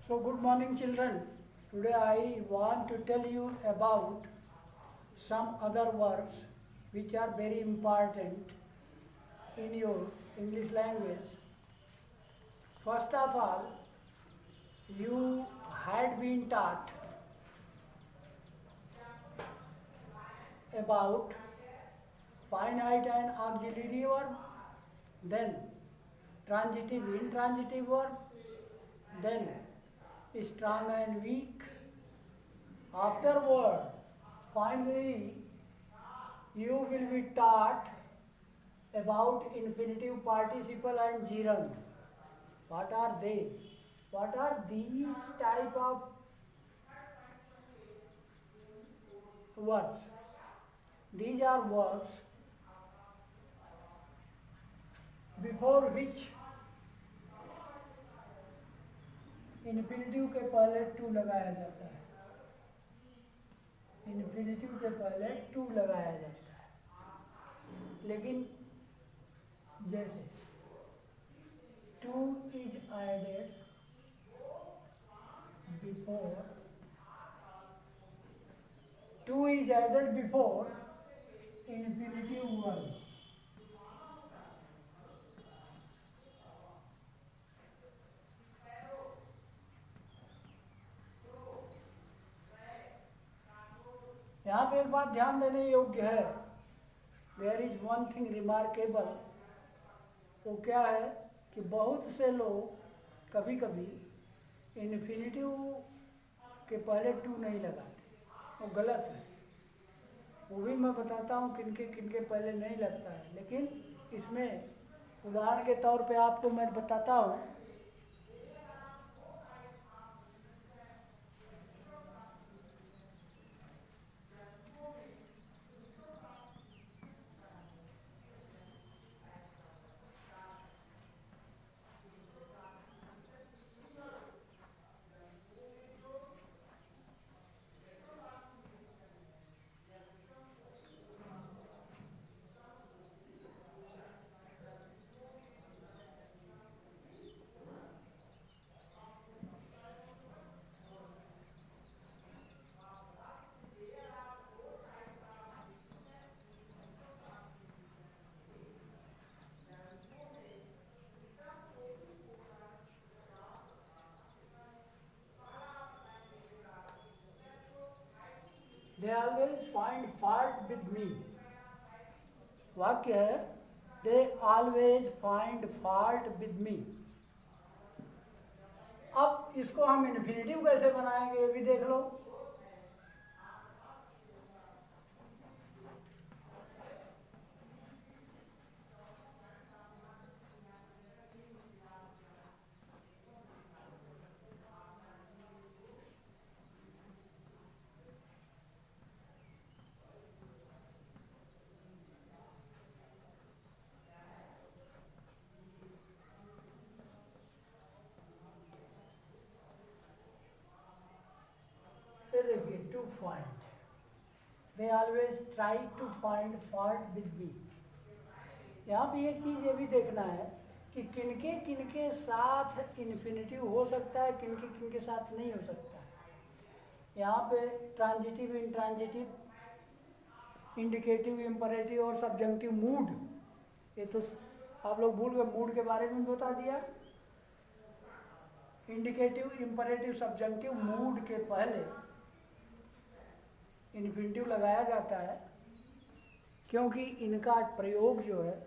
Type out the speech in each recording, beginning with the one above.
So good morning children. Today I want to tell you about some other words which are very important in your English language. First of all, you had been taught about finite and auxiliary verb, then transitive intransitive verb, then strong and weak. Afterward, finally, you will be taught about infinitive participle and gerund. What are they? What are these type of verbs? These are verbs before which infinitive के पहले to लगाया जाता है. Infinitive के पहले to लगाया जाता है. लेकिन जैसे to is added before infinitive verb. यहाँ पे एक बात ध्यान देने योग्य है. There is one thing remarkable. वो क्या है कि बहुत से लोग कभी कभी इन्फिनेटिव के पहले टू नहीं लगाते. वो गलत है. वो भी मैं बताता हूँ किनके पहले नहीं लगता है. लेकिन इसमें उदाहरण के तौर पे आपको मैं बताता हूँ. They always find fault with me. वाक्य है they always find fault with me. अब इसको हम इन्फिनेटिव कैसे बनाएंगे ये भी देख लो. देखिए to find. They always try to find fault with me. यहाँ भी एक चीज़ ये भी देखना है कि किनके साथ इन्फिनेटिव हो सकता है, किनके साथ नहीं हो सकता है. यहाँ पे ट्रांजिटिव इंट्रांजिटिव इंडिकेटिव इंपरेटिव और सब्जंक्टिव मूड. ये तो आप लोग भूल गए. मूड के बारे में बता दिया. इंडिकेटिव इंपरेटिव सब्जंक्टिव मूड के पहले इन्फिनेटिव लगाया जाता है क्योंकि इनका प्रयोग जो है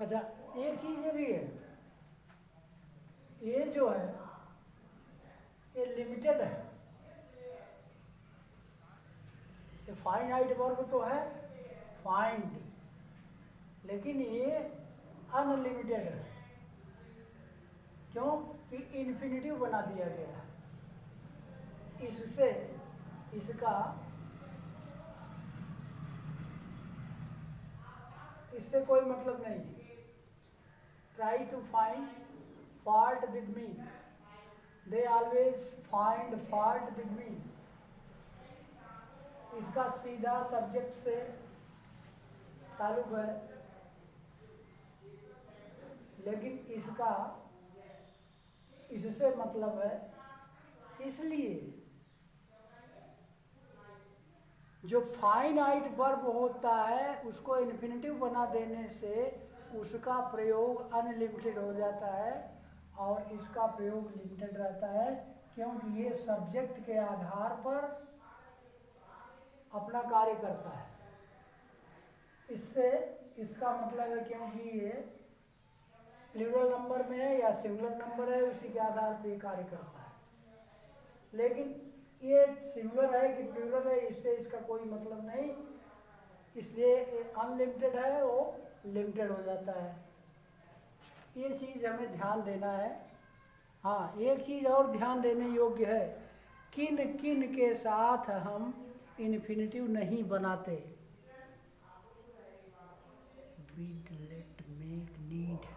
अच्छा. एक चीज़ ये भी है, ये जो है ये लिमिटेड अनलिमिटेड है। ये फाइनाइट वर्ब तो है फाइंड, लेकिन ये अनलिमिटेड है। क्यों कि इन्फिनिटिव बना दिया गया है। इससे इससे कोई मतलब नहीं। Try to find fault with me, they always find fault with me. इसका सीधा सब्जेक्ट से ताल्लुक है, लेकिन इससे मतलब है। इसलिए जो फाइनाइट वर्ब होता है उसको इन्फिनिटिव बना देने से उसका प्रयोग अनलिमिटेड हो जाता है और इसका प्रयोग लिमिटेड रहता है, क्योंकि ये सब्जेक्ट के आधार पर अपना कार्य करता है। इससे इसका मतलब है क्योंकि ये प्लूरल नंबर में है या सिंगुलर नंबर है, उसी के आधार पर ये कार्य करता है। लेकिन ये सिंगुलर है कि प्लूरल है इससे इसका कोई मतलब नहीं, इसलिए अनलिमिटेड है वो लिमिटेड हो जाता है। ये चीज़ हमें ध्यान देना है। हाँ, एक चीज़ और ध्यान देने योग्य है, किन किन के साथ हम इन्फिनिटिव नहीं बनाते। Bid, let, make, need.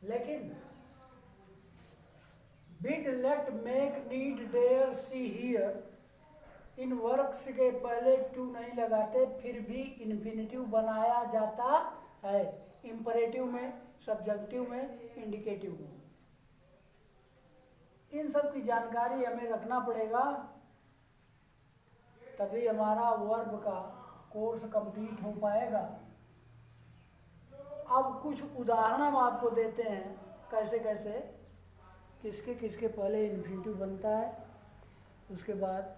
लेकिन bid, let, make, need, dare, see, hear, इन वर्ब्स के पहले टू नहीं लगाते, फिर भी इन्फिनिटिव बनाया जाता है। इंपरेटिव में, सब्जेक्टिव में, इंडिकेटिव में। इन सब की जानकारी हमें रखना पड़ेगा, तभी हमारा वर्ब का कोर्स कंप्लीट हो पाएगा। अब कुछ उदाहरण हम आपको देते हैं कैसे कैसे किसके किसके पहले इन्फिनिटिव बनता है। उसके बाद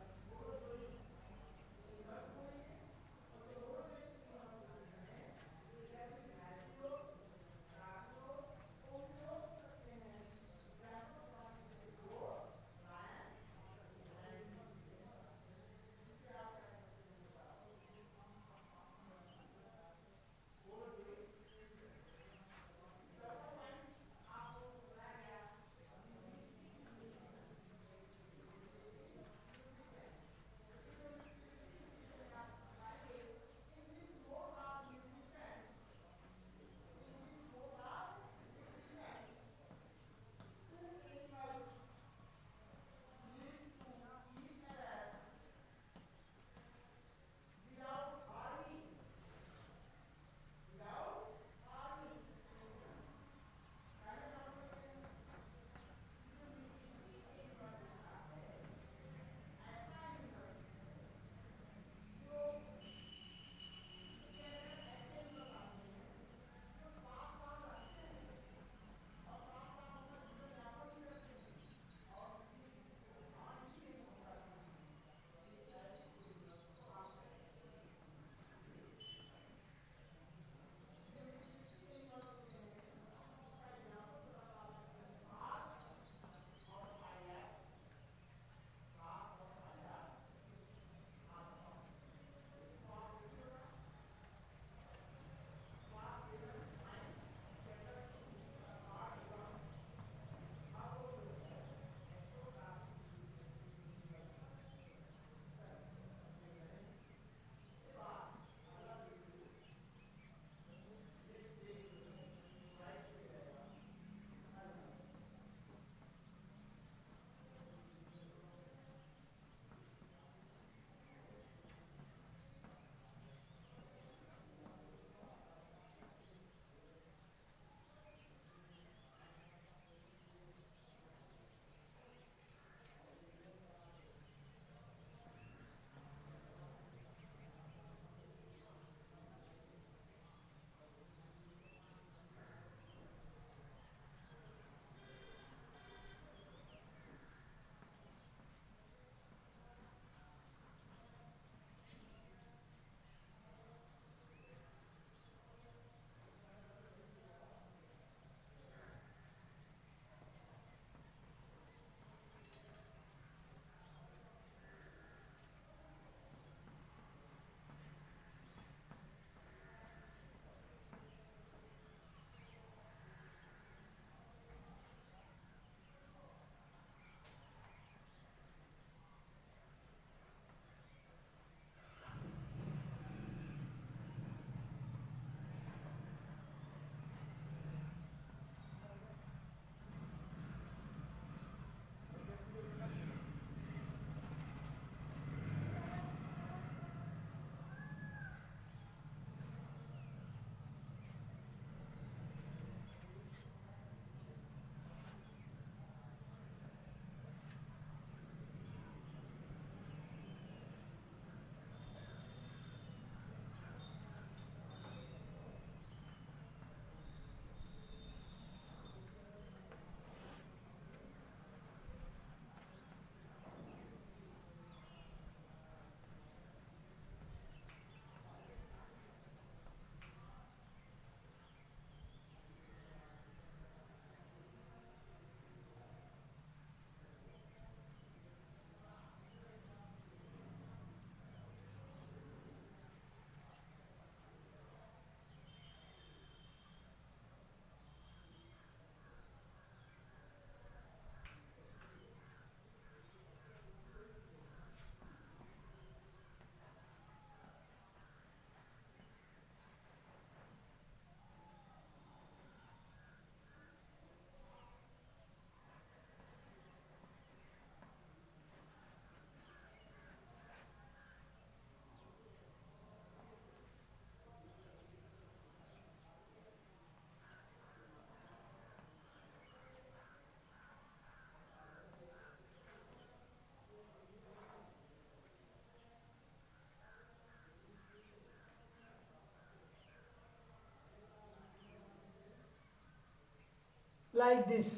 like this.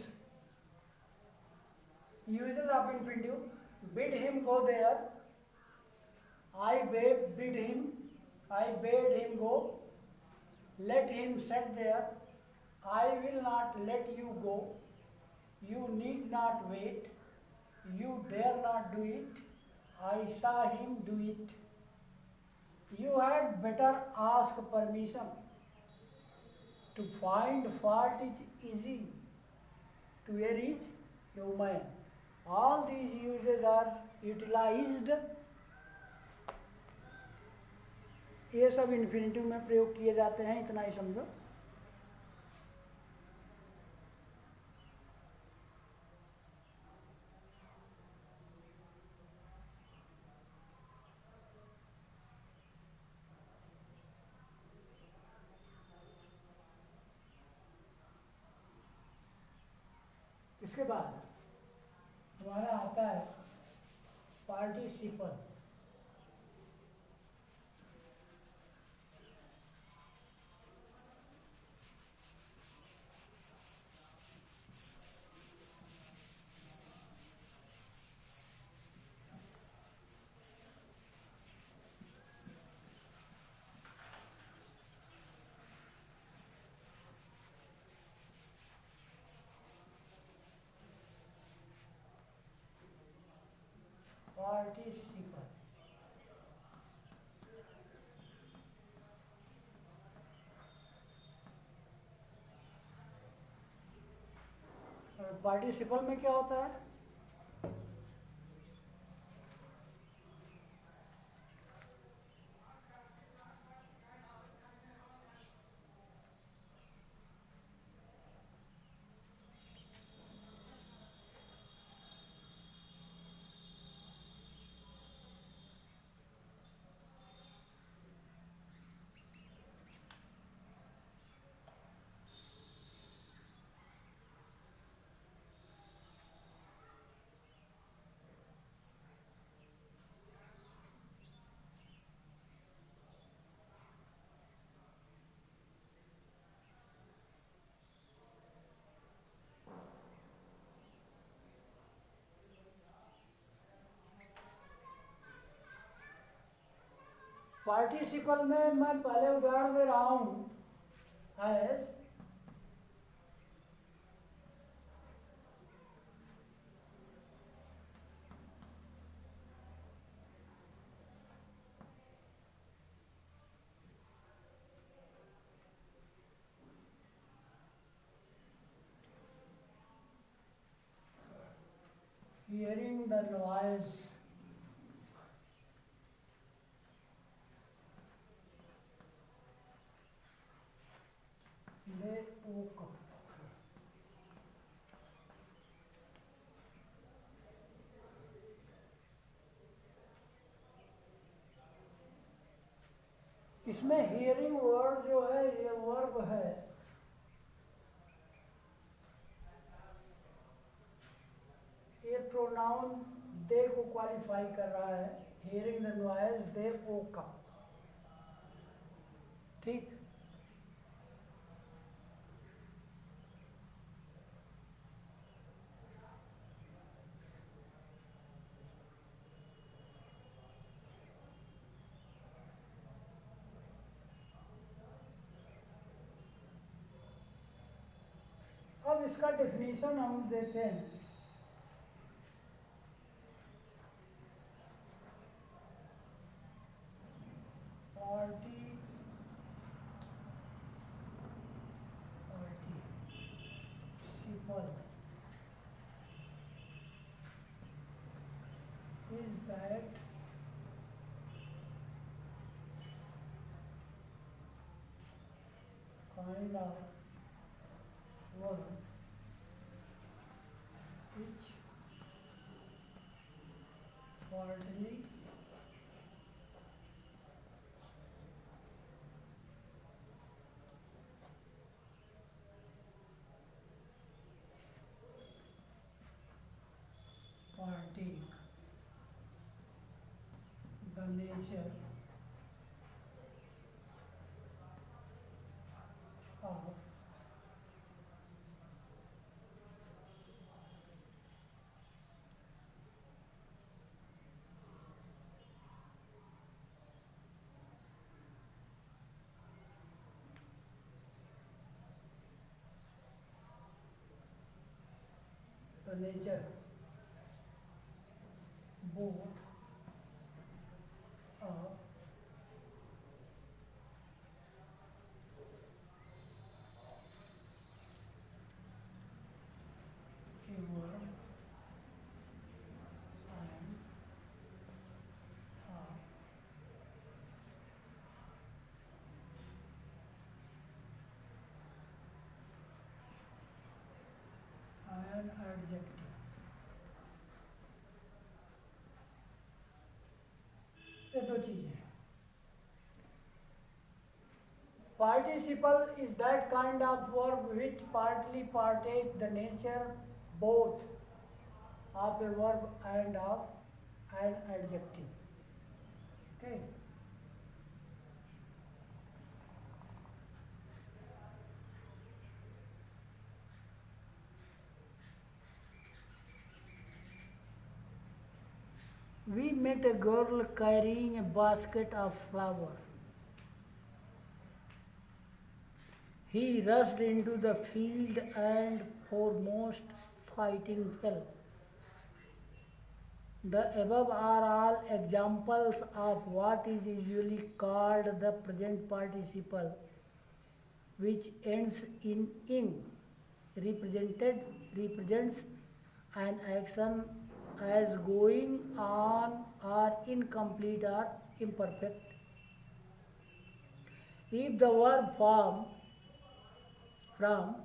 Uses of infinitive. Bid him go there. Bid him. I bade him go. Let him sit there. I will not let you go. You need not wait. You dare not do it. I saw him do it. You had better ask permission. To find fault is easy. To err is human. All these uses are utilized. ये सब infinitive में प्रयोग किए जाते हैं, इतना ही समझो. इसके बाद हमारा आता है पार्टिसिपल. पार्टिसिपल पार्टिसिपल में क्या होता है? पार्टिसिपल में मैं पहले उदाहरण दे रहा हूँ. Has hearing the noise. They woke up. इसमें हियरिंग वर्ड जो है ये वर्ब है. ये प्रोनाउन दे को क्वालिफाई कर रहा है. Hearing the noise they woke up. ठीक. अब इसका डेफिनेशन हम देते हैं. Participle is that kind of word which partly partake the nature of nature both of a verb and an adjective. ये दो चीजें हैं. Participle is that kind of verb which partly partake the nature both of a verb and of an adjective. Okay. We met a girl carrying a basket of flowers. He rushed into the field and foremost fighting fell. The above are all examples of what is usually called the present participle, which ends in ing, represents an action as going on or incomplete or imperfect. If the verb form from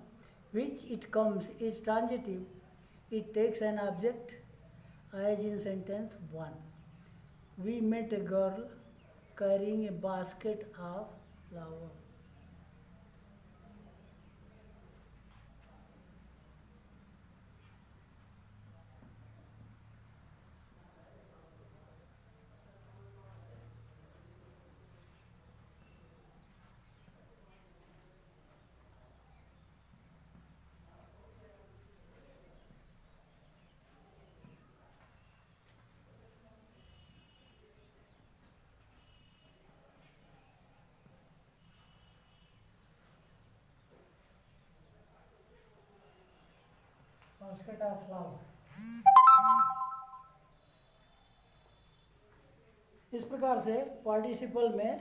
which it comes is transitive, it takes an object, as in sentence 1. We met a girl carrying a basket of flowers. Basket of flower. इस प्रकार से participle में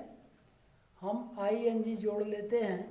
हम ING जोड़ लेते हैं.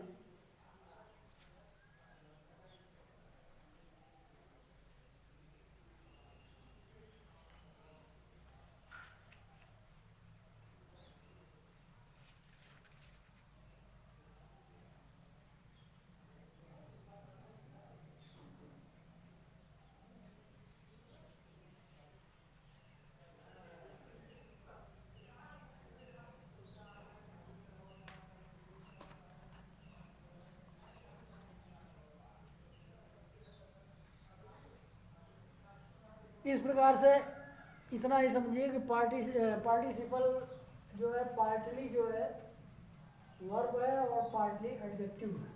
इस प्रकार से इतना ही समझिए कि पार्टिसिपल जो है पार्टली जो है वर्ब है और पार्टली एडजेक्टिव है.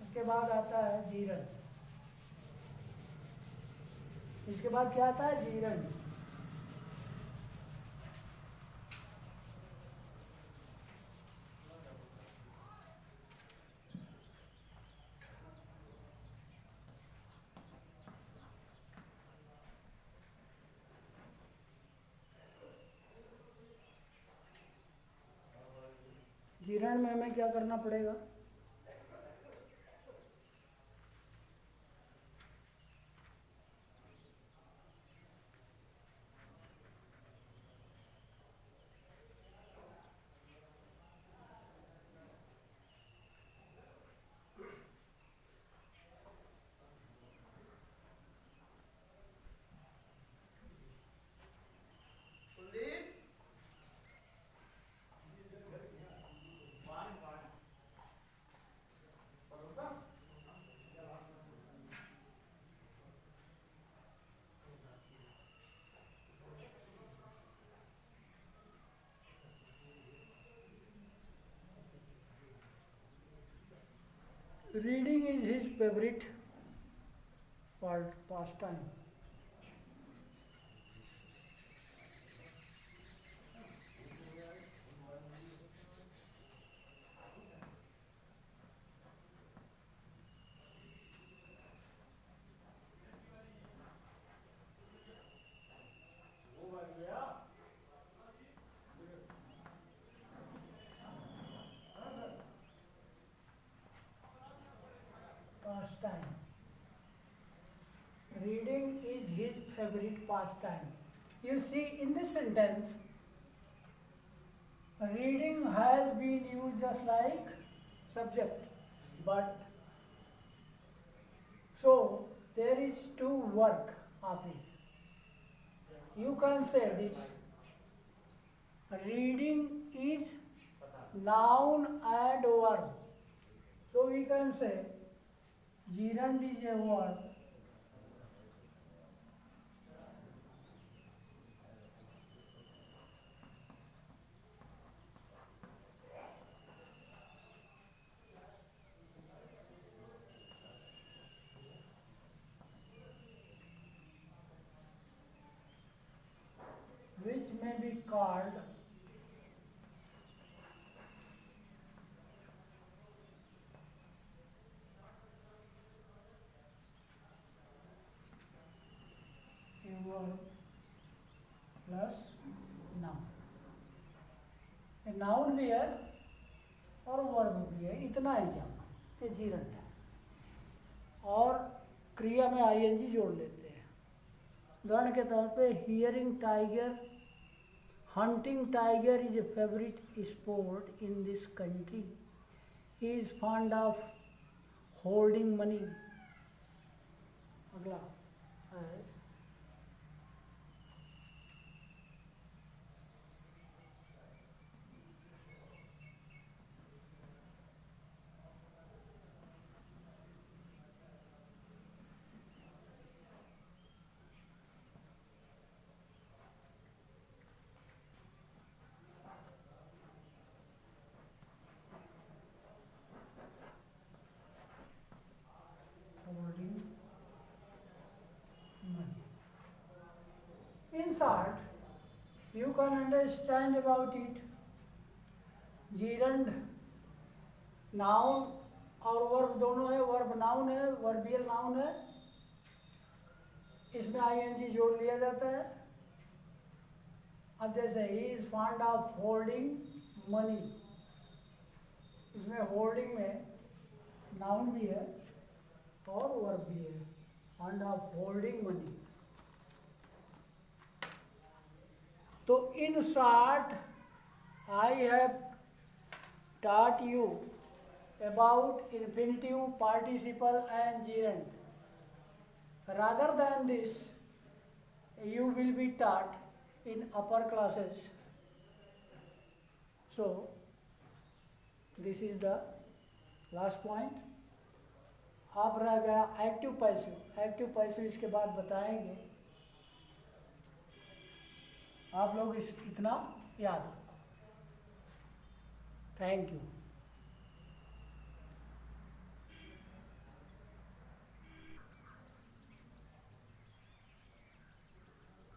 उसके बाद आता है जीरण. इसके बाद क्या आता है? जीरण. जीरण में हमें क्या करना पड़ेगा? Reading is his favorite pastime. pastime. Reading is his favorite pastime. You see, in this sentence, reading has been used just like subject, but so there is two work of it. You can say this. Reading is noun and verb. So we can say gerund is a verb. Which may be called a verb plus noun. A noun भी है और verb भी है, इतना ही जाना, ये gerund है। और क्रिया में आईएनजी जोड़ लेते हैं। उदाहरण के तौर पे hearing tiger, hunting tiger is a favorite sport in this country. He is fond of holding money. अगला holding money. In short, you can understand about it. gerund noun और वर्ब दोनों है, वर्ब नाउन है, वर्बियल noun है, इसमें ING जोड़ लिया जाता है। अब जैसे he is fond of holding money, इसमें होल्डिंग में नाउन भी है और वर्ब भी है, फॉन्ड ऑफ होल्डिंग मनी। तो in short I have taught you about infinitive, participle and gerund. Rather than this, you will be taught in upper classes. So, this is the last point. अब रह गया active passive. Active passive इसके बाद बताएंगे। आप लोग इतना याद रखो। Thank you.